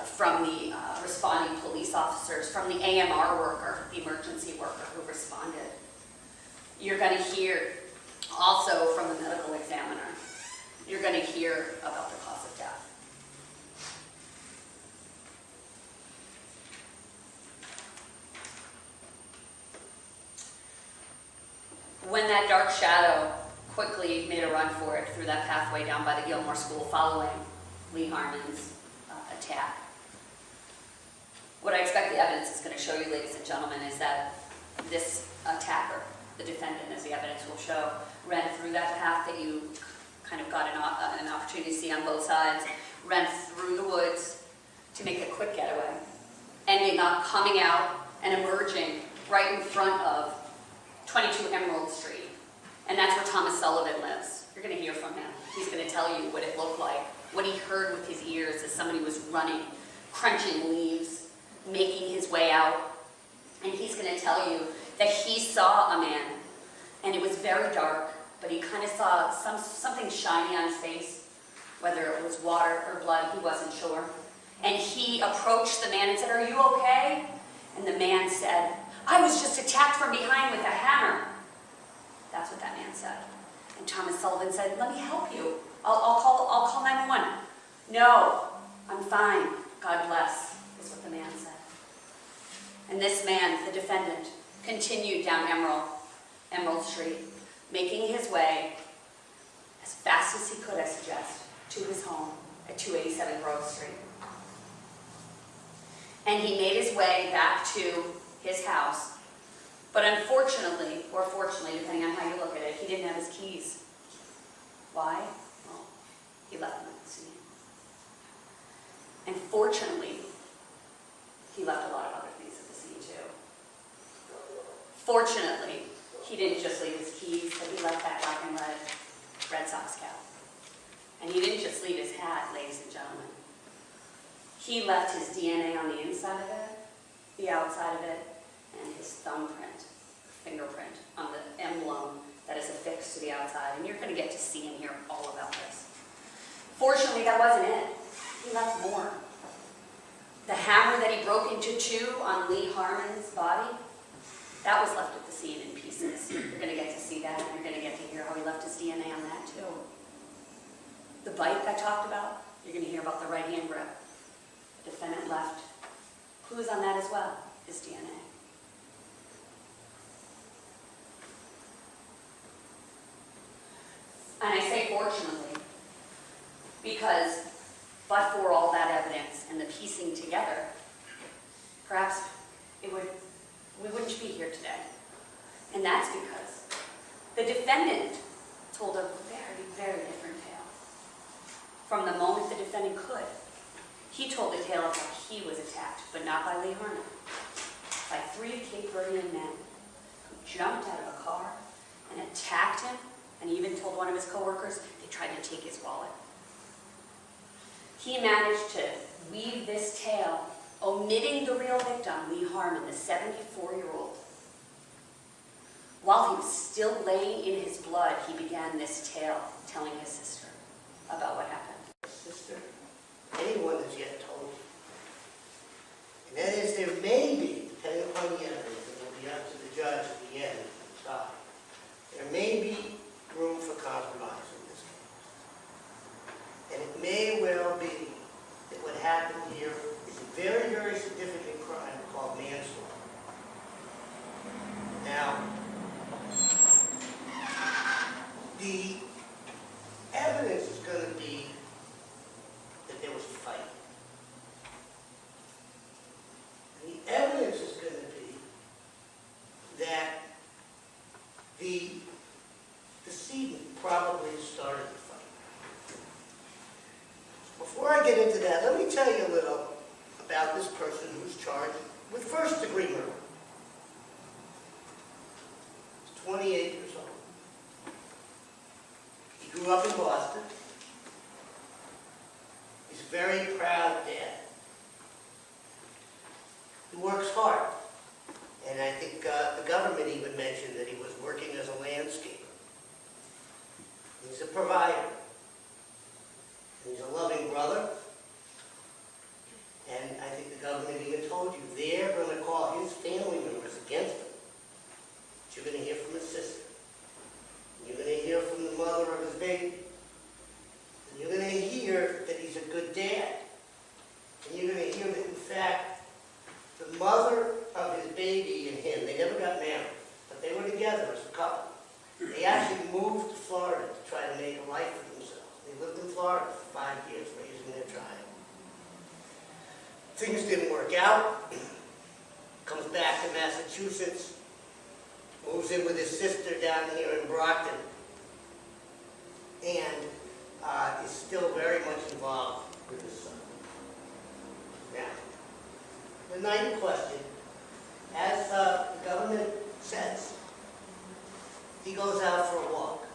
from the responding police officers, from the AMR worker, the emergency worker who responded. You're going to hear also from the medical examiner. You're going to hear about the cause of death. When that dark shadow quickly made a run for it through that pathway down by the Gilmore School following Lee Harmon's attack, what I expect the evidence is going to show you, ladies and gentlemen, is that this attacker, the defendant, as the evidence will show, ran through that path that you kind of got an opportunity to see on both sides, ran through the woods to make a quick getaway, ending up coming out and emerging right in front of 22 Emerald Street. And that's where Thomas Sullivan lives. You're going to hear from him. He's going to tell you what it looked like, what he heard with his ears as somebody was running, crunching leaves, making his way out. And he's going to tell you that he saw a man, and it was very dark, but he kind of saw something shiny on his face, whether it was water or blood, he wasn't sure. And he approached the man and said, "Are you okay?" And the man said, "I was just attacked from behind with a hammer." That's what that man said. And Thomas Sullivan said, "Let me help you. I'll call 911. "No, I'm fine. God bless," is what the man said. And this man, the defendant, continued down Emerald Street, making his way as fast as he could, I suggest, to his home at 287 Grove Street. And he made his way back to his house. But unfortunately, or fortunately, depending on how you look at it, he didn't have his keys. Why? Well, he left them at the scene. And fortunately, he left a lot of other things at the scene too. Fortunately, he didn't just leave his keys, but he left that black and Red Sox cap. And he didn't just leave his hat, ladies and gentlemen. He left his DNA on the inside of it, the outside of it, and his thumbprint, fingerprint on the emblem that is affixed to the outside. And you're going to get to see and hear all about this. Fortunately, that wasn't it. He left more. The hammer that he broke into two on Lee Harmon's body, that was left at the scene in pieces. You're going to get to see that, and you're going to get to hear how he left his DNA on that too. The bite I talked about, you're going to hear about the right hand grip. The defendant left clues on that as well, his DNA. And I say fortunately, because but for all that evidence and the piecing together, perhaps we wouldn't be here today. And that's because the defendant told a very, very different tale. From the moment the defendant could, he told the tale of how he was attacked, but not by Lee Harmon, by 3 Cape Verdean men who jumped out of a car and attacked him, and he even told one of his co-workers they tried to take his wallet. He managed to weave this tale, omitting the real victim, Lee Harmon, the 74-year-old. While he was still laying in his blood, he began this tale, telling his sister about what happened. Sister, anyone has yet told you. And that is, there may be, depending upon the evidence, it will be up to the judge at the end to decide. There may be room for compromise in this case. And it may well be that what happened here is a very, very significant crime called manslaughter. Now, the evidence is going to be that there was a fight. And the evidence is going to be that the decedent probably started the fight. Before I get into that, let me tell you a little about this person who's charged with first-degree murder. He's 28 years old. He grew up in Boston. He's a very proud dad. He works hard. And I think the government even mentioned that he was working as a landscaper. He's a provider. He's a loving brother. Florida for 5 years raising their child. Things didn't work out. Comes back to Massachusetts. Moves in with his sister down here in Brockton. And is still very much involved with his son. Now, the night in question, as the government says, he goes out for a walk.